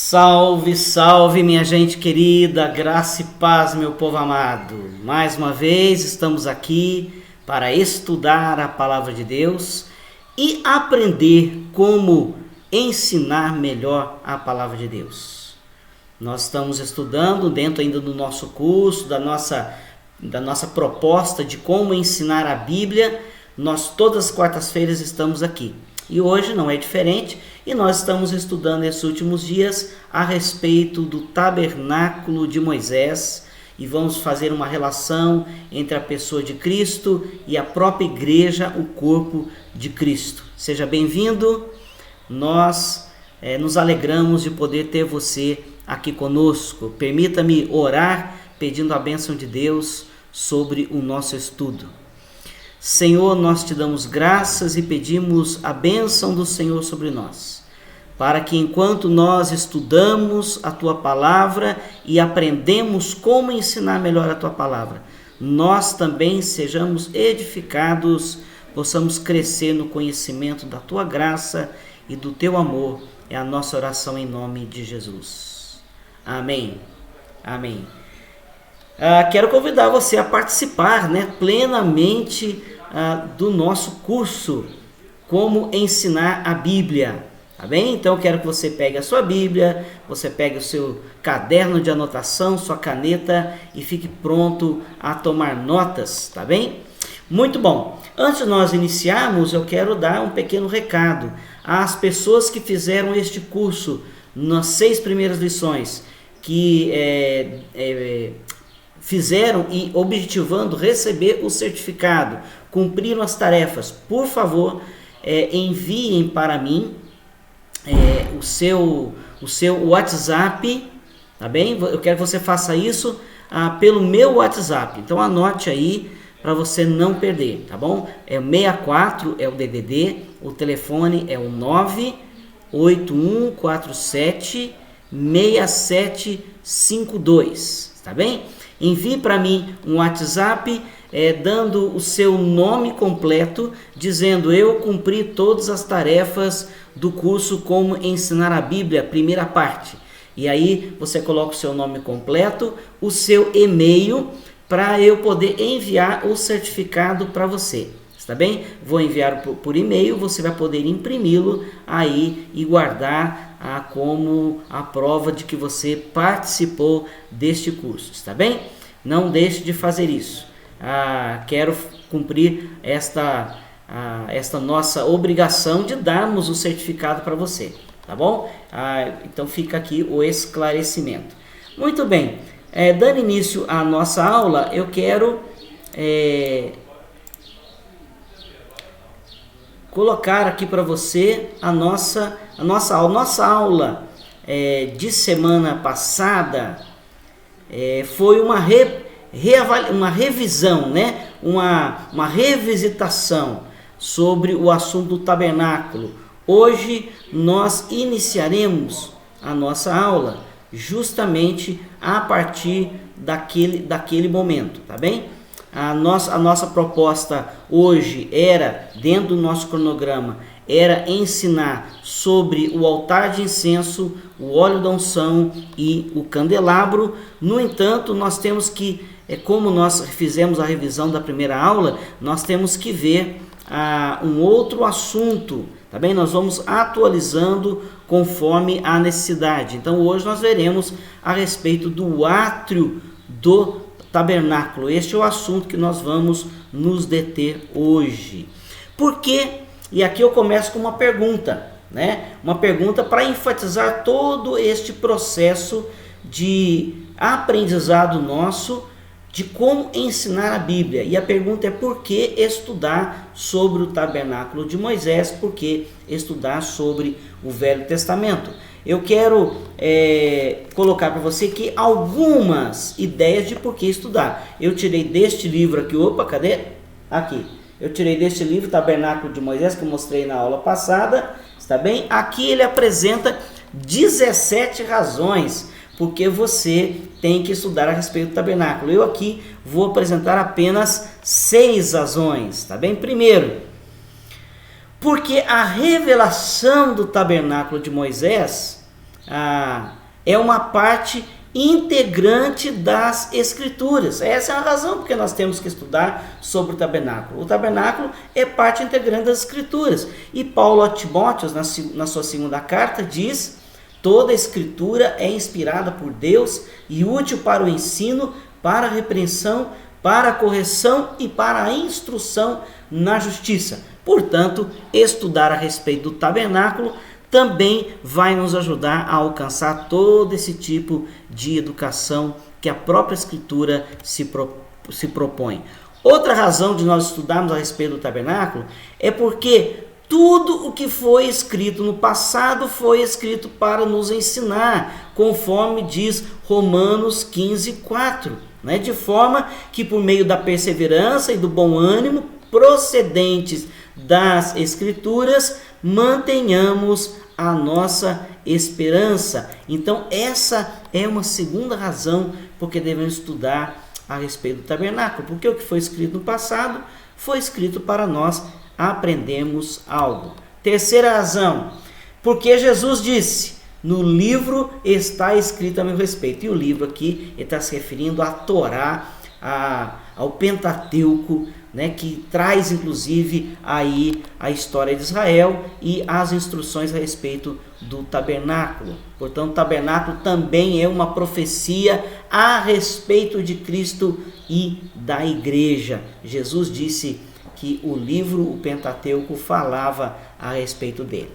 Salve, salve, minha gente querida, graça e paz, meu povo amado. Mais uma vez estamos aqui para estudar a palavra de Deus e aprender como ensinar melhor a palavra de Deus. Nós estamos estudando dentro ainda do nosso curso, da nossa proposta de como ensinar a Bíblia. Nós todas as quartas-feiras estamos aqui. E hoje não é diferente, e nós estamos estudando esses últimos dias a respeito do tabernáculo de Moisés, e vamos fazer uma relação entre a pessoa de Cristo e a própria igreja, o corpo de Cristo. Seja bem-vindo, nós nos alegramos de poder ter você aqui conosco. Permita-me orar pedindo a bênção de Deus sobre o nosso estudo. Senhor, nós te damos graças e pedimos a bênção do Senhor sobre nós, para que enquanto nós estudamos a Tua Palavra e aprendemos como ensinar melhor a Tua Palavra, nós também sejamos edificados, possamos crescer no conhecimento da Tua graça e do Teu amor. É a nossa oração em nome de Jesus. Amém. Amém. Quero convidar você a participar, plenamente do nosso curso Como Ensinar a Bíblia, tá bem? Então eu quero que você pegue a sua Bíblia, você pegue o seu caderno de anotação, sua caneta e fique pronto a tomar notas, tá bem? Muito bom. Antes de nós iniciarmos, eu quero dar um pequeno recado às pessoas que fizeram este curso nas 6 primeiras lições, que fizeram e objetivando receber o certificado, cumpriram as tarefas. Por favor, enviem para mim o seu WhatsApp, tá bem? Eu quero que você faça isso pelo meu WhatsApp. Então anote aí para você não perder, tá bom? É o 64, é o DDD, o telefone é o 98147 6752, tá bem? Envie para mim um WhatsApp dando o seu nome completo, dizendo: eu cumpri todas as tarefas do curso Como Ensinar a Bíblia, primeira parte. E aí você coloca o seu nome completo, o seu e-mail, para eu poder enviar o certificado para você. Está bem? Vou enviar por e-mail, você vai poder imprimi-lo aí e guardar como a prova de que você participou deste curso, está bem? Não deixe de fazer isso. Quero cumprir esta nossa obrigação de darmos o certificado para você, tá bom? Então fica aqui o esclarecimento. Muito bem, dando início à nossa aula, eu quero colocar aqui para você a nossa aula. Nossa aula de semana passada foi uma revisão, uma revisitação sobre o assunto do tabernáculo. Hoje nós iniciaremos a nossa aula justamente a partir daquele momento, tá bem? A nossa proposta hoje era, dentro do nosso cronograma, era ensinar sobre o altar de incenso, o óleo da unção e o candelabro. No entanto, nós temos que, como nós fizemos a revisão da primeira aula, nós temos que ver um outro assunto, tá bem? Nós vamos atualizando conforme a necessidade. Então hoje nós veremos a respeito do átrio do tabernáculo. Este é o assunto que nós vamos nos deter hoje. Por quê? E aqui eu começo com uma pergunta, Uma pergunta para enfatizar todo este processo de aprendizado nosso de como ensinar a Bíblia. E a pergunta é: por que estudar sobre o tabernáculo de Moisés? Por que estudar sobre o Velho Testamento? Eu quero colocar para você aqui algumas ideias de por que estudar. Eu tirei deste livro aqui, cadê? Aqui. Eu tirei deste livro, Tabernáculo de Moisés, que eu mostrei na aula passada, está bem? Aqui ele apresenta 17 razões porque você tem que estudar a respeito do tabernáculo. Eu aqui vou apresentar apenas 6 razões, tá bem? Primeiro, porque a revelação do tabernáculo de Moisés é uma parte integrante das Escrituras. Essa é a razão porque nós temos que estudar sobre o tabernáculo. O tabernáculo é parte integrante das Escrituras. E Paulo a Timóteo, na sua segunda carta, diz: toda a Escritura é inspirada por Deus e útil para o ensino, para a repreensão, para a correção e para a instrução na justiça. Portanto, estudar a respeito do tabernáculo também vai nos ajudar a alcançar todo esse tipo de educação que a própria Escritura se propõe. Outra razão de nós estudarmos a respeito do tabernáculo é porque tudo o que foi escrito no passado foi escrito para nos ensinar, conforme diz Romanos 15:4, né? De forma que por meio da perseverança e do bom ânimo procedentes das Escrituras, mantenhamos a nossa esperança. Então essa é uma segunda razão porque devemos estudar a respeito do tabernáculo, porque o que foi escrito no passado foi escrito para nós aprendermos algo. Terceira razão, porque Jesus disse: no livro está escrito a meu respeito. E o livro aqui ele está se referindo à Torá, ao Pentateuco, né, que traz inclusive aí a história de Israel e as instruções a respeito do tabernáculo. Portanto, o tabernáculo também é uma profecia a respeito de Cristo e da igreja. Jesus disse que o livro, o Pentateuco, falava a respeito dele.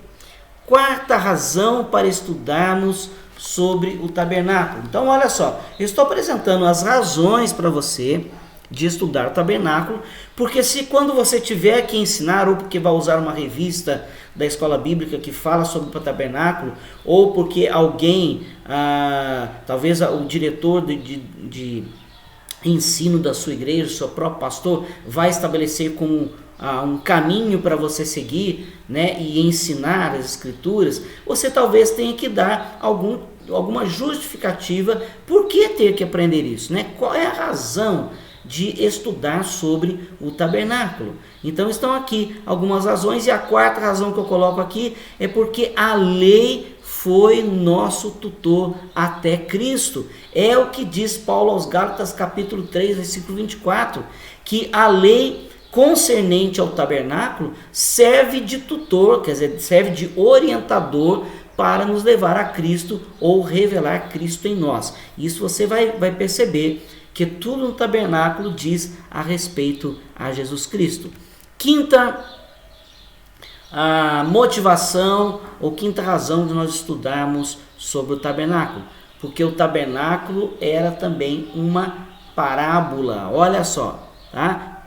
Quarta razão para estudarmos sobre o tabernáculo. Então, olha só, eu estou apresentando as razões para você de estudar o tabernáculo, porque se quando você tiver que ensinar, ou porque vai usar uma revista da escola bíblica que fala sobre o tabernáculo, ou porque alguém, talvez o diretor de ensino da sua igreja, o seu próprio pastor, vai estabelecer como um caminho para você seguir, né, e ensinar as Escrituras, você talvez tenha que dar alguma justificativa por que ter que aprender isso, né? Qual é a razão de estudar sobre o tabernáculo? Então estão aqui algumas razões, e a quarta razão que eu coloco aqui é porque a lei foi nosso tutor até Cristo. É o que diz Paulo aos Gálatas capítulo 3, versículo 24, que a lei concernente ao tabernáculo serve de tutor, quer dizer, serve de orientador para nos levar a Cristo ou revelar Cristo em nós. Isso você vai perceber que tudo no tabernáculo diz a respeito a Jesus Cristo. Quinta motivação ou quinta razão de nós estudarmos sobre o tabernáculo, porque o tabernáculo era também uma parábola. Olha só, tá?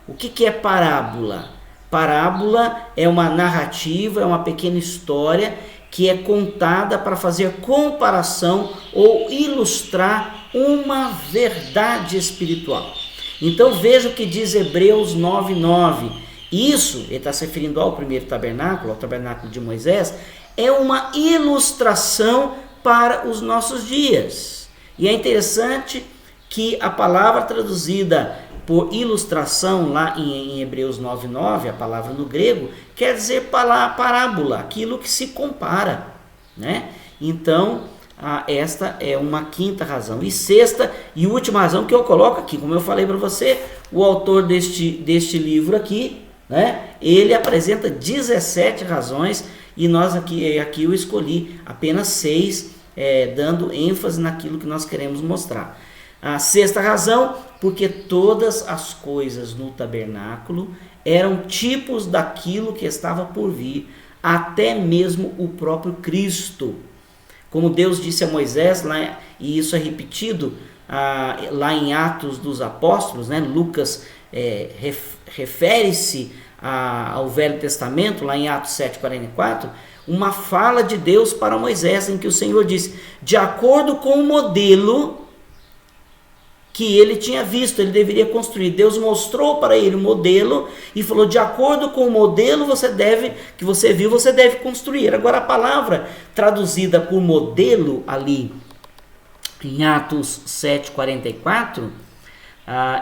O que é parábola? Parábola é uma narrativa, é uma pequena história que é contada para fazer comparação ou ilustrar uma verdade espiritual. Então veja o que diz Hebreus 9:9. Isso, ele está se referindo ao primeiro tabernáculo, ao tabernáculo de Moisés, é uma ilustração para os nossos dias. E é interessante que a palavra traduzida por ilustração lá em Hebreus 9:9, a palavra no grego, quer dizer parábola, aquilo que se compara, né? Então, esta é uma quinta razão. E sexta e última razão que eu coloco aqui, como eu falei para você, o autor deste livro aqui, né, ele apresenta 17 razões, e nós aqui eu escolhi apenas 6, dando ênfase naquilo que nós queremos mostrar. A sexta razão, porque todas as coisas no tabernáculo eram tipos daquilo que estava por vir, até mesmo o próprio Cristo. Como Deus disse a Moisés, lá, e isso é repetido lá em Atos dos Apóstolos, né? Lucas refere-se ao Velho Testamento, lá em Atos 7:44, uma fala de Deus para Moisés, em que o Senhor disse, de acordo com o modelo que ele tinha visto, ele deveria construir. Deus mostrou para ele o modelo e falou, de acordo com o modelo que você viu, você deve construir. Agora a palavra traduzida por modelo ali em Atos 7:44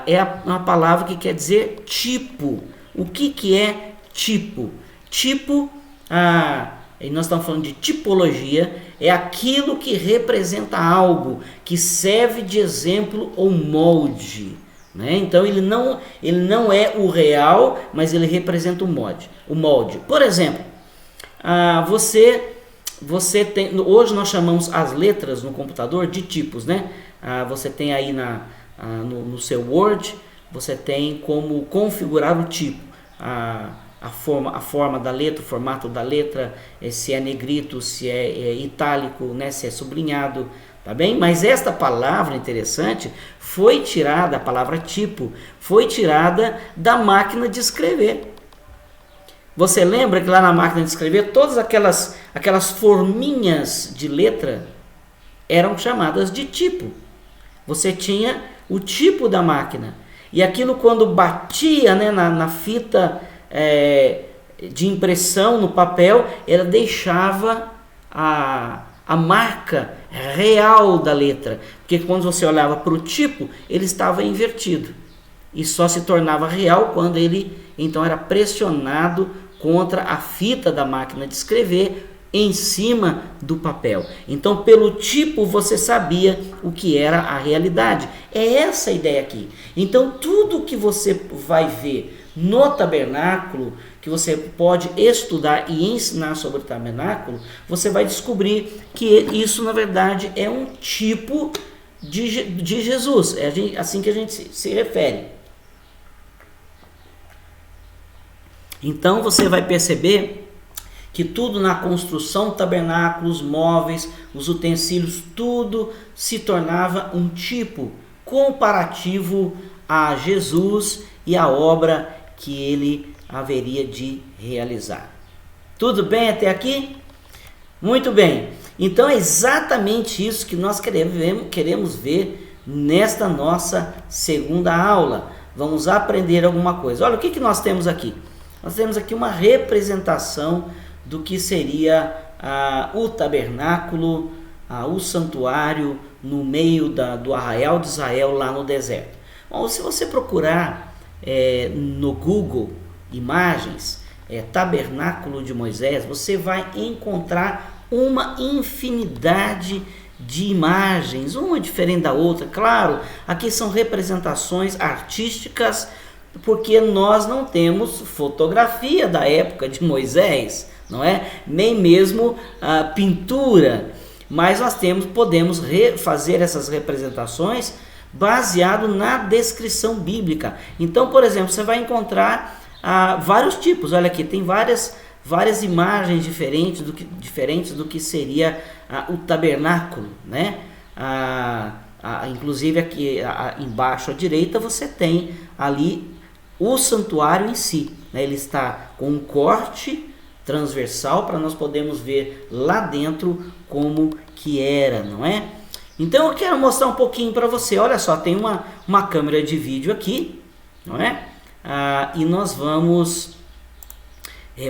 é uma palavra que quer dizer tipo. O que é tipo? Tipo e nós estamos falando de tipologia, é aquilo que representa algo, que serve de exemplo ou molde. Né? Então ele não é o real, mas ele representa o molde. Por exemplo, você tem, hoje nós chamamos as letras no computador de tipos, né? Você tem aí no seu Word, você tem como configurar o tipo, a forma da letra, o formato da letra, se é negrito, se é itálico, né? Se é sublinhado, tá bem? Mas esta palavra interessante foi tirada, a palavra tipo, foi tirada da máquina de escrever. Você lembra que lá na máquina de escrever, todas aquelas forminhas de letra eram chamadas de tipo. Você tinha o tipo da máquina. E aquilo quando batia, né, na fita de impressão, no papel, ela deixava a marca real da letra. Porque quando você olhava para o tipo, ele estava invertido. E só se tornava real quando ele então era pressionado contra a fita da máquina de escrever em cima do papel. Então, pelo tipo, você sabia o que era a realidade. É essa a ideia aqui. Então, tudo que você vai ver no tabernáculo, que você pode estudar e ensinar sobre o tabernáculo, você vai descobrir que isso, na verdade, é um tipo de Jesus. É assim que a gente se refere. Então você vai perceber que tudo na construção do tabernáculo, os móveis, os utensílios, tudo se tornava um tipo comparativo a Jesus e a obra que ele haveria de realizar. Tudo bem até aqui? Muito bem. Então é exatamente isso que nós queremos ver nesta nossa segunda aula. Vamos aprender alguma coisa. Olha o que nós temos aqui. Nós temos aqui uma representação do que seria o tabernáculo, o santuário no meio do arraial de Israel lá no deserto. Bom, se você procurar no Google Imagens, tabernáculo de Moisés, você vai encontrar uma infinidade de imagens, uma diferente da outra. Claro, aqui são representações artísticas, porque nós não temos fotografia da época de Moisés, não é? Nem mesmo a pintura, mas nós podemos fazer essas representações baseado na descrição bíblica. Então, por exemplo, você vai encontrar vários tipos. Olha aqui, tem várias imagens diferentes do que seria o tabernáculo, né? Inclusive aqui embaixo à direita você tem ali o santuário em si, né? Ele está com um corte transversal para nós podermos ver lá dentro como que era, não é? Então eu quero mostrar um pouquinho para você. Olha só, tem uma câmera de vídeo aqui, não é? E nós vamos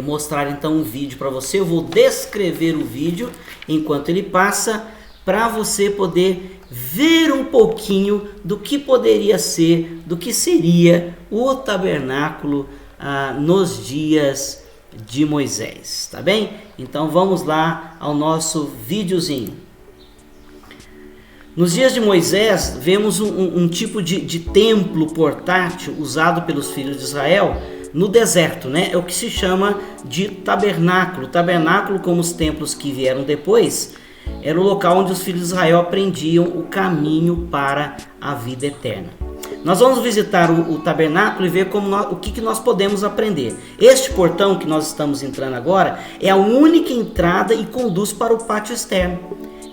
mostrar então um vídeo para você. Eu vou descrever o vídeo enquanto ele passa, para você poder ver um pouquinho do que poderia ser, do que seria o tabernáculo nos dias de Moisés, tá bem? Então vamos lá ao nosso videozinho. Nos dias de Moisés, vemos um tipo de templo portátil usado pelos filhos de Israel no deserto, né? É o que se chama de tabernáculo. Tabernáculo, como os templos que vieram depois, era o local onde os filhos de Israel aprendiam o caminho para a vida eterna. Nós vamos visitar o tabernáculo e ver o que nós podemos aprender. Este portão que nós estamos entrando agora é a única entrada e conduz para o pátio externo.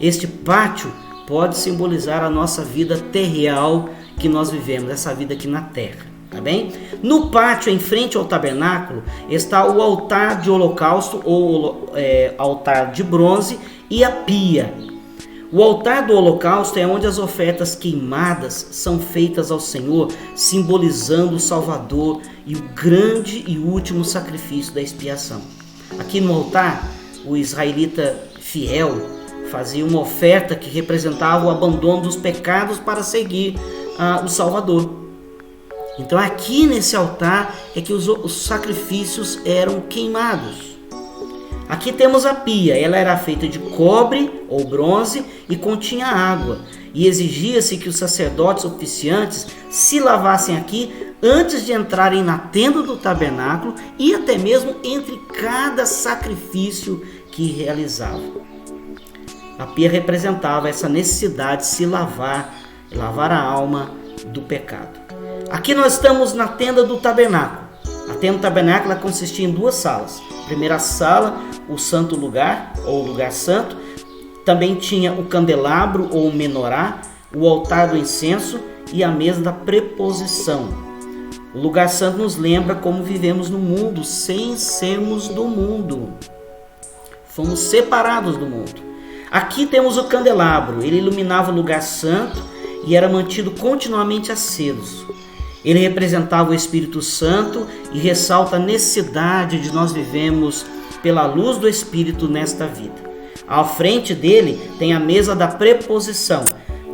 Este pátio pode simbolizar a nossa vida terreal que nós vivemos, essa vida aqui na terra, tá bem? No pátio, em frente ao tabernáculo, está o altar de holocausto ou altar de bronze e a pia. O altar do holocausto é onde as ofertas queimadas são feitas ao Senhor, simbolizando o Salvador e o grande e último sacrifício da expiação. Aqui no altar, o israelita fiel fazia uma oferta que representava o abandono dos pecados para seguir o Salvador. Então aqui nesse altar é que os sacrifícios eram queimados. Aqui temos a pia, ela era feita de cobre ou bronze e continha água. E exigia-se que os sacerdotes oficiantes se lavassem aqui antes de entrarem na tenda do tabernáculo e até mesmo entre cada sacrifício que realizavam. A pia representava essa necessidade de se lavar a alma do pecado. Aqui nós estamos na tenda do tabernáculo. A tenda do tabernáculo ela consistia em 2 salas. A primeira sala, o santo lugar, ou lugar santo. Também tinha o candelabro, ou o menorá, o altar do incenso e a mesa da preposição. O lugar santo nos lembra como vivemos no mundo, sem sermos do mundo. Fomos separados do mundo. Aqui temos o candelabro. Ele iluminava o lugar santo e era mantido continuamente aceso. Ele representava o Espírito Santo e ressalta a necessidade de nós vivemos pela luz do Espírito nesta vida. À frente dele tem a mesa da preposição.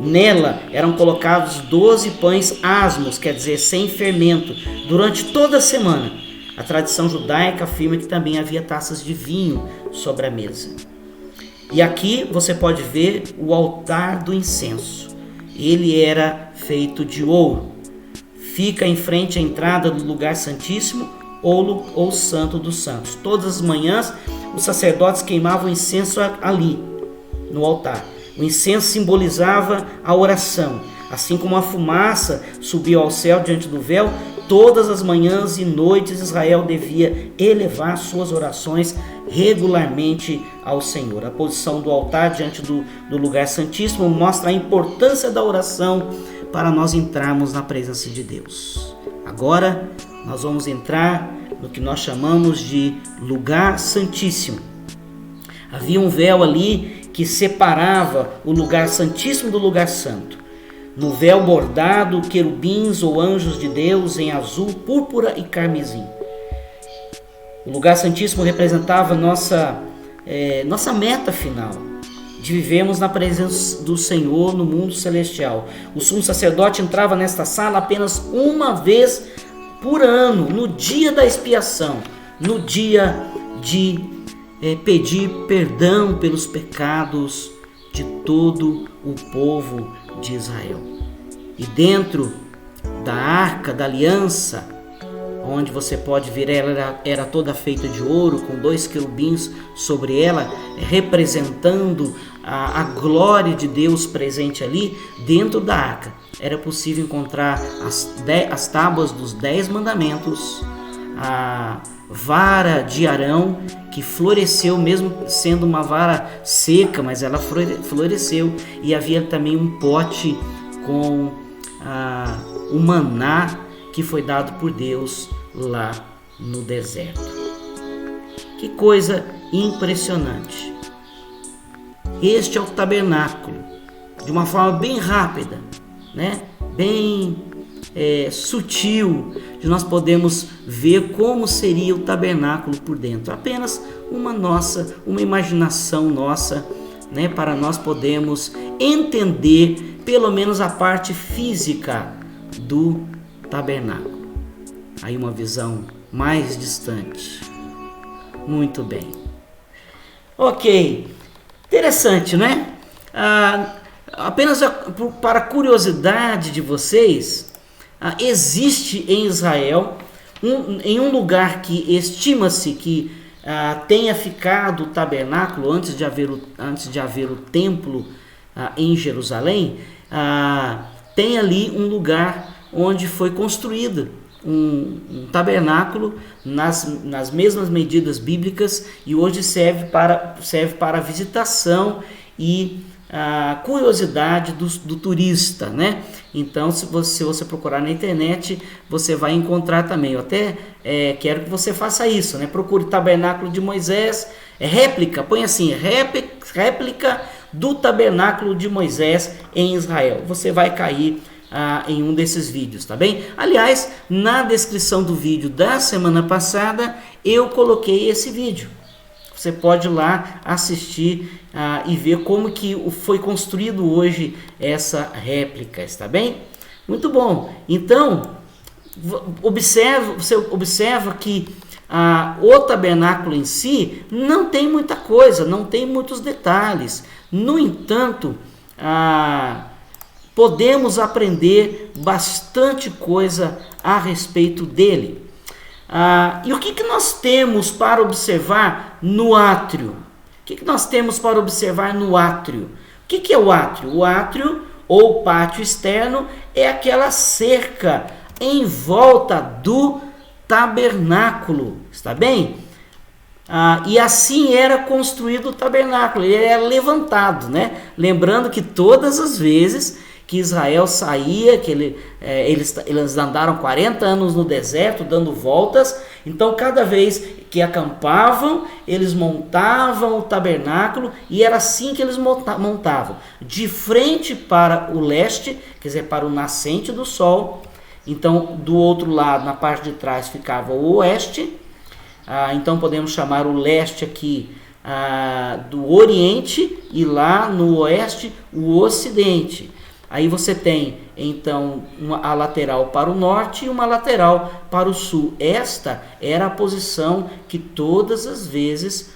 Nela eram colocados 12 pães asmos, quer dizer, sem fermento, durante toda a semana. A tradição judaica afirma que também havia taças de vinho sobre a mesa. E aqui você pode ver o altar do incenso. Ele era feito de ouro. Fica em frente à entrada do lugar santíssimo ou santo dos santos. Todas as manhãs os sacerdotes queimavam incenso ali, no altar. O incenso simbolizava a oração. Assim como a fumaça subia ao céu diante do véu, todas as manhãs e noites Israel devia elevar suas orações regularmente ao Senhor. A posição do altar diante do lugar santíssimo mostra a importância da oração para nós entrarmos na presença de Deus. Agora nós vamos entrar no que nós chamamos de lugar santíssimo. Havia um véu ali que separava o lugar santíssimo do lugar santo. No véu bordado, querubins ou anjos de Deus em azul, púrpura e carmesim. O lugar santíssimo representava nossa meta final, de vivermos na presença do Senhor no mundo celestial. O sumo sacerdote entrava nesta sala apenas uma vez por ano, no dia da expiação, no dia de pedir perdão pelos pecados de todo o povo de Israel. E dentro da arca da aliança, onde você pode ver, ela era toda feita de ouro, com 2 querubins sobre ela, representando a glória de Deus presente ali. Dentro da arca era possível encontrar as tábuas dos 10 mandamentos, a vara de Arão, que floresceu, mesmo sendo uma vara seca, mas ela floresceu, e havia também um pote com o maná que foi dado por Deus lá no deserto. Que coisa impressionante! Este é o tabernáculo, de uma forma bem rápida, né? Bem sutil, de nós podemos ver como seria o tabernáculo por dentro. Apenas uma imaginação nossa, né? Para nós podermos entender pelo menos a parte física do tabernáculo. Aí uma visão mais distante. Muito bem. Ok. Interessante, né? Apenas para a curiosidade de vocês, existe em Israel, em um lugar que estima-se que tenha ficado o tabernáculo antes de haver o templo em Jerusalém, tem ali um lugar onde foi construído um tabernáculo nas mesmas medidas bíblicas, e hoje serve para visitação e a curiosidade do turista, né? Então, se você procurar na internet, você vai encontrar também. Eu até quero que você faça isso, né? Procure Tabernáculo de Moisés, réplica, põe assim, réplica do Tabernáculo de Moisés em Israel. Você vai cair em um desses vídeos, tá bem? Aliás, na descrição do vídeo da semana passada, eu coloquei esse vídeo. Você pode ir lá assistir e ver como que foi construído hoje essa réplica, está bem? Muito bom. Então, você observa que o tabernáculo em si não tem muita coisa, não tem muitos detalhes. No entanto, podemos aprender bastante coisa a respeito dele. E o que nós temos para observar no átrio? O que nós temos para observar no átrio? O que é o átrio? O átrio, ou pátio externo, é aquela cerca em volta do tabernáculo, está bem? E assim era construído o tabernáculo, ele era levantado, né? Lembrando que todas as vezes que Israel saía, que eles andaram 40 anos no deserto, dando voltas, então cada vez que acampavam, eles montavam o tabernáculo, e era assim que eles montavam, de frente para o leste, quer dizer, para o nascente do sol. Então, do outro lado, na parte de trás, ficava o oeste. Então, podemos chamar o leste aqui do oriente, e lá no oeste, o ocidente. Aí você tem, então, a lateral para o norte e uma lateral para o sul. Esta era a posição que todas as vezes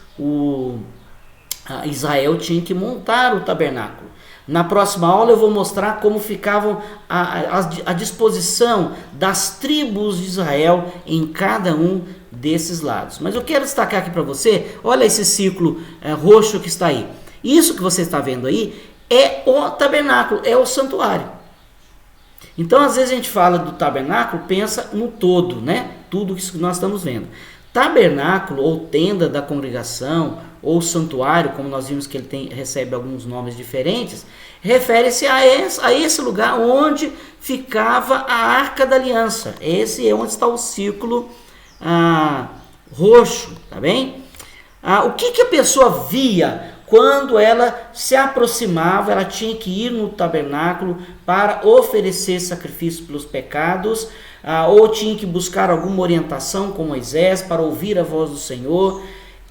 Israel tinha que montar o tabernáculo. Na próxima aula eu vou mostrar como ficavam a disposição das tribos de Israel em cada um desses lados. Mas eu quero destacar aqui para você, olha esse círculo roxo que está aí. Isso que você está vendo aí é o tabernáculo, é o santuário. Então, às vezes a gente fala do tabernáculo, pensa no todo, né? Tudo isso que nós estamos vendo. Tabernáculo, ou tenda da congregação, ou santuário, como nós vimos que ele recebe alguns nomes diferentes, refere-se a esse lugar onde ficava a Arca da Aliança. Esse é onde está o círculo roxo, tá bem? O que a pessoa via quando ela se aproximava? Ela tinha que ir no tabernáculo para oferecer sacrifício pelos pecados, ou tinha que buscar alguma orientação com Moisés para ouvir a voz do Senhor.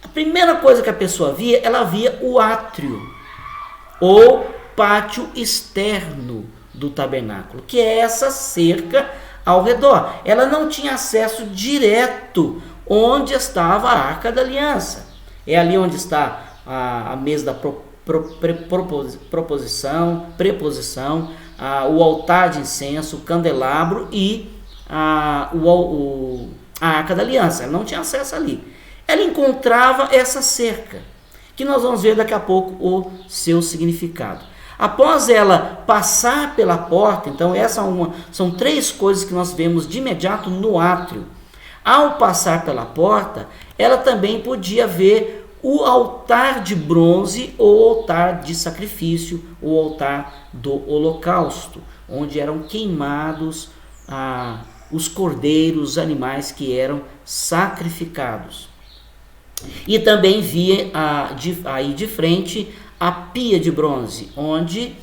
A primeira coisa que a pessoa via, ela via o átrio, ou pátio externo do tabernáculo, que é essa cerca ao redor. Ela não tinha acesso direto onde estava a Arca da Aliança. É ali onde está a mesa da preposição, o altar de incenso, o candelabro e a Arca da Aliança. Ela não tinha acesso ali. Ela encontrava essa cerca, que nós vamos ver daqui a pouco o seu significado. Após ela passar pela porta, então são três coisas que nós vemos de imediato no átrio. Ao passar pela porta, ela também podia ver o altar de bronze, ou altar de sacrifício, o altar do holocausto, onde eram queimados os cordeiros, os animais que eram sacrificados. E também via aí de frente a pia de bronze, onde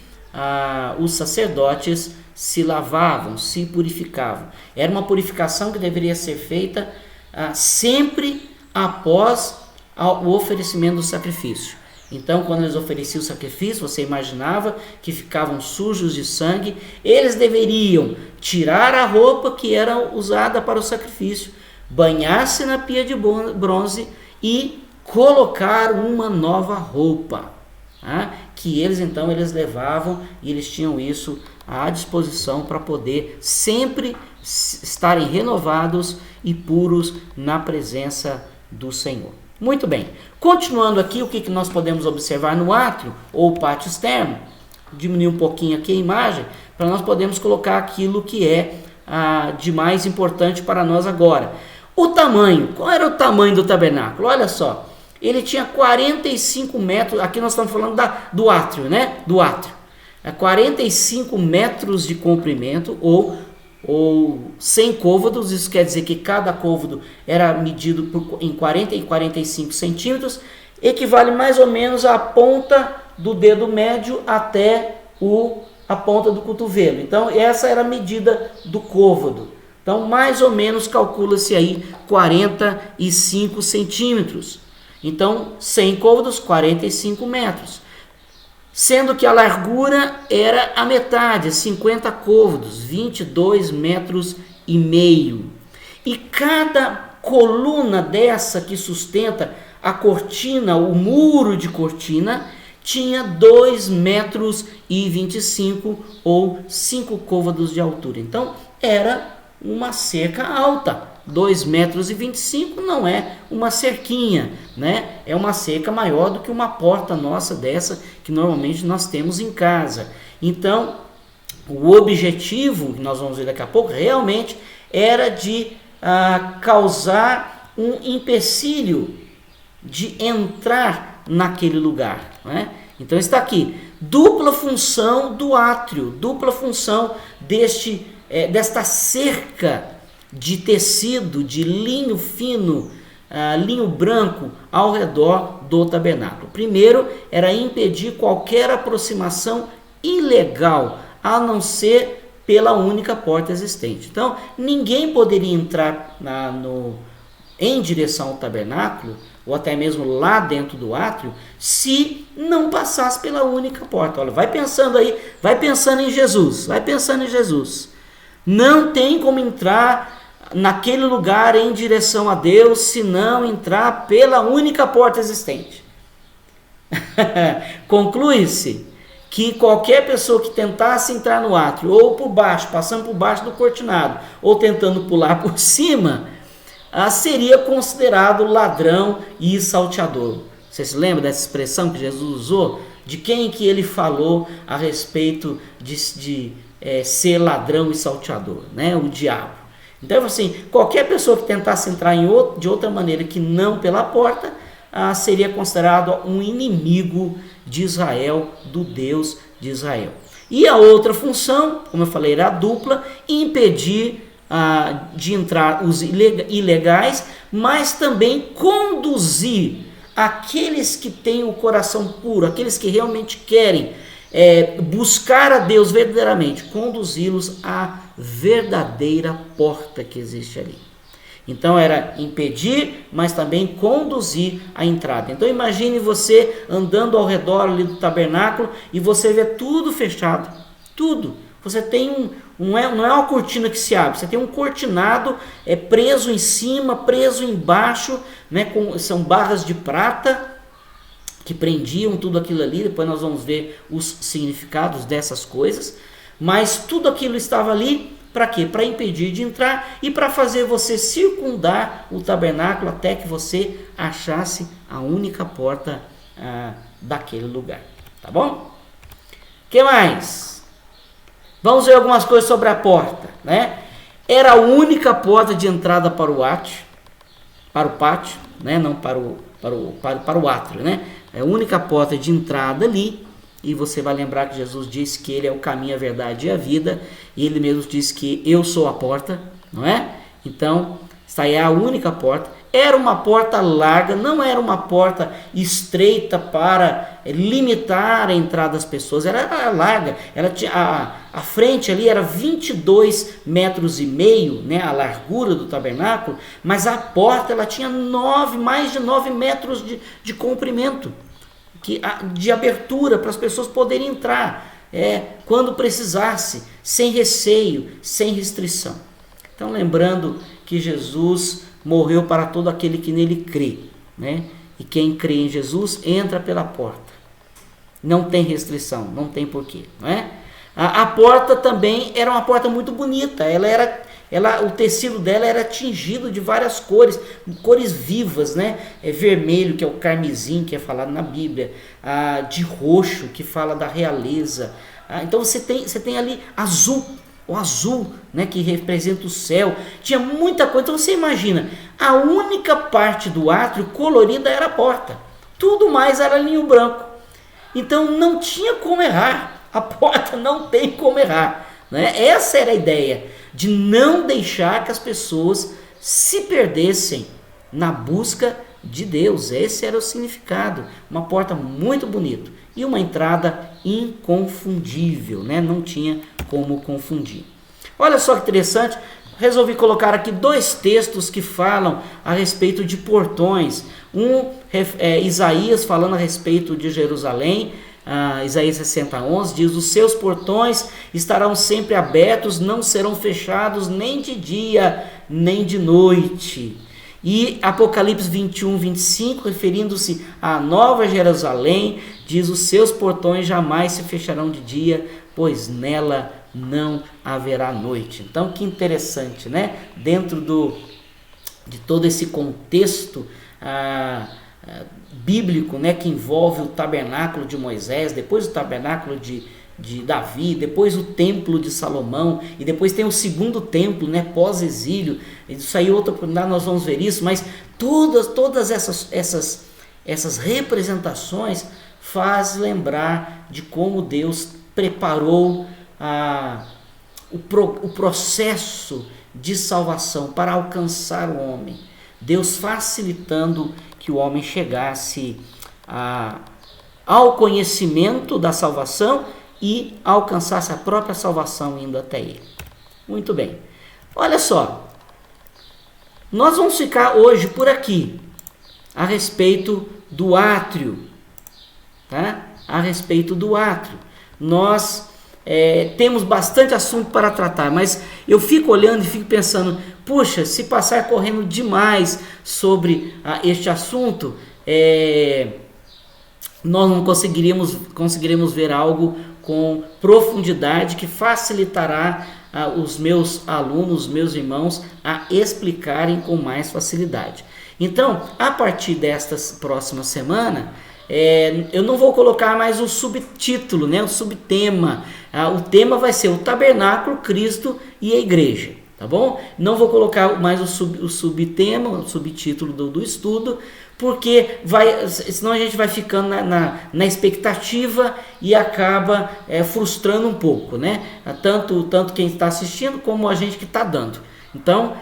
os sacerdotes se lavavam, se purificavam. Era uma purificação que deveria ser feita sempre após o oferecimento do sacrifício. Então, quando eles ofereciam o sacrifício, você imaginava que ficavam sujos de sangue. Eles deveriam tirar a roupa que era usada para o sacrifício, banhar-se na pia de bronze e colocar uma nova roupa, que eles levavam, e eles tinham isso à disposição para poder sempre estarem renovados e puros na presença do Senhor. Muito bem, continuando aqui, o que nós podemos observar no átrio ou pátio externo? Diminuir um pouquinho aqui a imagem, para nós podermos colocar aquilo que é de mais importante para nós agora. O tamanho, qual era o tamanho do tabernáculo? Olha só, ele tinha 45 metros, aqui nós estamos falando do átrio, né? Do átrio. 45 metros de comprimento, ou 100 côvados, isso quer dizer que cada côvado era medido em 40 e 45 centímetros, equivale mais ou menos à ponta do dedo médio até a ponta do cotovelo. Então, essa era a medida do côvado. Então, mais ou menos, calcula-se aí 45 centímetros. Então, 100 côvados, 45 metros. Sendo que a largura era a metade, 50 côvados, 22 metros e meio. E cada coluna dessa que sustenta a cortina, o muro de cortina, tinha 2,25 metros ou 5 côvados de altura. Então era uma cerca alta. 2,25 metros não é uma cerquinha, né? É uma cerca maior do que uma porta nossa dessa que normalmente nós temos em casa. Então o objetivo, que nós vamos ver daqui a pouco, realmente era de causar um empecilho de entrar naquele lugar, né? Então está aqui, dupla função do átrio, dupla função desta cerca de tecido, de linho fino, linho branco ao redor do tabernáculo. Primeiro, era impedir qualquer aproximação ilegal, a não ser pela única porta existente. Então, ninguém poderia entrar em direção ao tabernáculo, ou até mesmo lá dentro do átrio, se não passasse pela única porta. Olha, vai pensando aí, vai pensando em Jesus, vai pensando em Jesus. Não tem como entrar naquele lugar em direção a Deus se não entrar pela única porta existente. Conclui-se que qualquer pessoa que tentasse entrar no átrio, ou por baixo, passando por baixo do cortinado, ou tentando pular por cima, seria considerado ladrão e salteador. Você se lembra dessa expressão que Jesus usou? De quem que ele falou a respeito de ser ladrão e salteador, né? O diabo. Então, assim, qualquer pessoa que tentasse entrar de outra maneira que não pela porta, seria considerado um inimigo de Israel, do Deus de Israel. E a outra função, como eu falei, era a dupla, impedir de entrar os ilegais, mas também conduzir aqueles que têm o coração puro, aqueles que realmente querem buscar a Deus verdadeiramente, conduzi-los à verdadeira porta que existe ali. Então era impedir, mas também conduzir a entrada. Então imagine você andando ao redor ali do tabernáculo e você vê tudo fechado, tudo. Você tem não é uma cortina que se abre, você tem um cortinado preso em cima, preso embaixo, né, são barras de prata que prendiam tudo aquilo ali. Depois nós vamos ver os significados dessas coisas, mas tudo aquilo estava ali para quê? Para impedir de entrar e para fazer você circundar o tabernáculo até que você achasse a única porta daquele lugar. Tá bom? O que mais? Vamos ver algumas coisas sobre a porta, né? Era a única porta de entrada para o pátio, né? Não para o átrio, né? É a única porta de entrada ali. E você vai lembrar que Jesus disse que ele é o caminho, a verdade e a vida. E ele mesmo disse que eu sou a porta, não é? Então, essa é a única porta. Era uma porta larga, não era uma porta estreita para limitar a entrada das pessoas. Era larga. Ela tinha, a frente ali era 22,5 metros, né? A largura do tabernáculo. Mas a porta ela tinha mais de 9 metros de comprimento. De abertura para as pessoas poderem entrar quando precisasse, sem receio, sem restrição. Então, lembrando que Jesus morreu para todo aquele que nele crê, né? E quem crê em Jesus entra pela porta. Não tem restrição, não tem porquê, não é? A porta também era uma porta muito bonita. O tecido dela era tingido de várias cores vivas, né? Vermelho, que é o carmesim, que é falado na Bíblia, de roxo, que fala da realeza. Então você tem ali o azul, né? Que representa o céu. Tinha muita coisa. Então você imagina, a única parte do átrio colorida era a porta. Tudo mais era linho branco. Então não tinha como errar. A porta não tem como errar, né? Essa era a ideia, de não deixar que as pessoas se perdessem na busca de Deus. Esse era o significado. Uma porta muito bonita e uma entrada inconfundível, né? Não tinha como confundir. Olha só que interessante, resolvi colocar aqui 2 textos que falam a respeito de portões. Um é Isaías falando a respeito de Jerusalém. Isaías 60:11 diz: os seus portões estarão sempre abertos, não serão fechados nem de dia nem de noite. E Apocalipse 21, 25, referindo-se à Nova Jerusalém, diz: os seus portões jamais se fecharão de dia, pois nela não haverá noite. Então, que interessante, né? Dentro de todo esse contexto bíblico, né, que envolve o tabernáculo de Moisés, depois o tabernáculo de Davi, depois o templo de Salomão, e depois tem o segundo templo, né, pós-exílio. Isso aí outra oportunidade nós vamos ver isso, mas todas essas representações faz lembrar de como Deus preparou o processo de salvação para alcançar o homem. Deus facilitando que o homem chegasse ao conhecimento da salvação e alcançasse a própria salvação indo até ele. Muito bem. Olha só, nós vamos ficar hoje por aqui a respeito do átrio, tá? A respeito do átrio. Nós temos bastante assunto para tratar, mas eu fico olhando e fico pensando, puxa, se passar correndo demais sobre este assunto, nós não conseguiremos ver algo com profundidade que facilitará os meus alunos, meus irmãos, a explicarem com mais facilidade. Então, a partir desta próxima semana, eu não vou colocar mais o subtítulo, né, o subtema. O tema vai ser o tabernáculo, Cristo e a igreja, tá bom? Não vou colocar mais o subtema, o subtítulo do estudo, porque senão a gente vai ficando na expectativa e acaba frustrando um pouco, né? Tanto quem está assistindo como a gente que está dando. Então,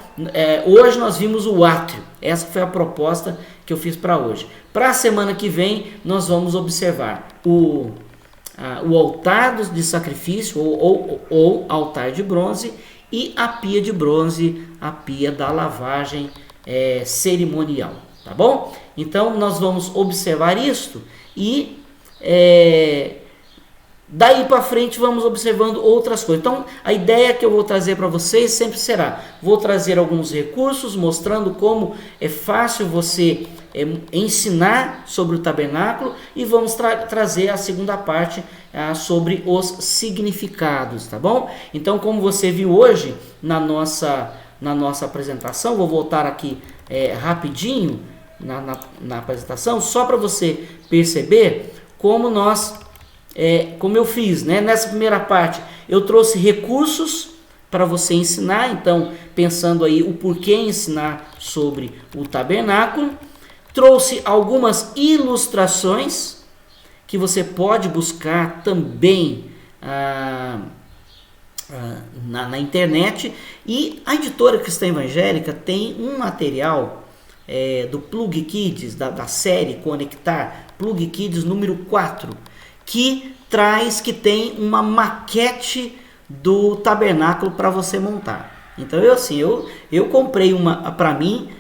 hoje nós vimos o átrio. Essa foi a proposta que eu fiz para hoje. Para a semana que vem, nós vamos observar o altar de sacrifício ou altar de bronze e a pia de bronze, a pia da lavagem cerimonial, tá bom? Então nós vamos observar isto e daí para frente vamos observando outras coisas. Então a ideia que eu vou trazer para vocês sempre será, vou trazer alguns recursos mostrando como é fácil você ensinar sobre o tabernáculo e vamos trazer a segunda parte sobre os significados, tá bom? Então, como você viu hoje na nossa apresentação, vou voltar aqui rapidinho na apresentação, só para você perceber como como eu fiz, né? Nessa primeira parte eu trouxe recursos para você ensinar, então pensando aí o porquê ensinar sobre o tabernáculo. Trouxe algumas ilustrações que você pode buscar também na internet. E a editora Cristã Evangélica tem um material do Plug Kids, da série Conectar, Plug Kids número 4, que tem uma maquete do tabernáculo para você montar. Então eu comprei uma para mim.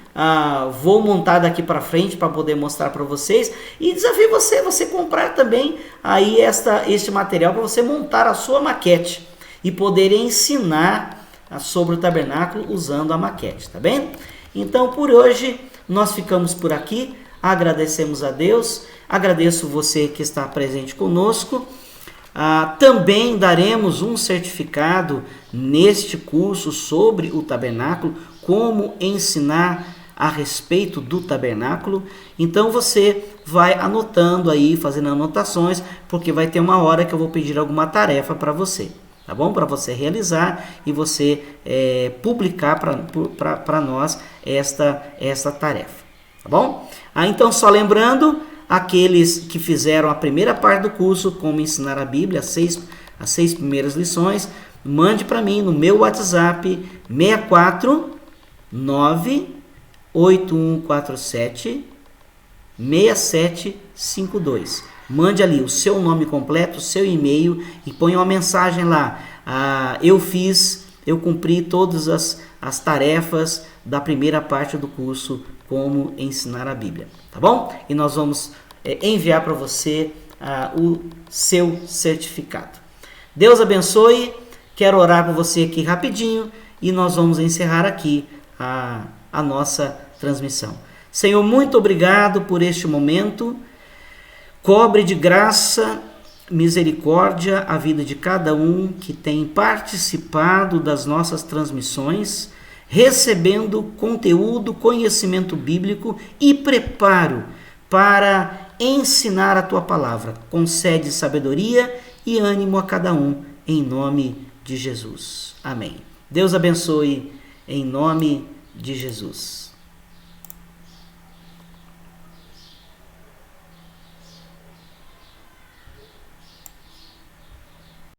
Vou montar daqui para frente para poder mostrar para vocês e desafio você comprar também aí este material para você montar a sua maquete e poder ensinar sobre o tabernáculo usando a maquete, tá bem? Então por hoje nós ficamos por aqui, agradecemos a Deus, agradeço você que está presente conosco. Também daremos um certificado neste curso sobre o tabernáculo, como ensinar a respeito do tabernáculo. Então você vai anotando aí, fazendo anotações, porque vai ter uma hora que eu vou pedir alguma tarefa para você, tá bom? Para você realizar e você publicar para nós esta tarefa, tá bom? Então só lembrando, aqueles que fizeram a primeira parte do curso, como ensinar a Bíblia, as seis primeiras lições, mande para mim no meu WhatsApp 649-8147-6752. Mande ali o seu nome completo, o seu e-mail e ponha uma mensagem lá. Eu cumpri todas as tarefas da primeira parte do curso, como ensinar a Bíblia, tá bom? E nós vamos enviar para você o seu certificado. Deus abençoe. Quero orar por você aqui rapidinho e nós vamos encerrar aqui a nossa transmissão. Senhor, muito obrigado por este momento. Cobre de graça, misericórdia a vida de cada um que tem participado das nossas transmissões, recebendo conteúdo, conhecimento bíblico e preparo para ensinar a tua palavra. Concede sabedoria e ânimo a cada um, em nome de Jesus. Amém. Deus abençoe, em nome de Jesus.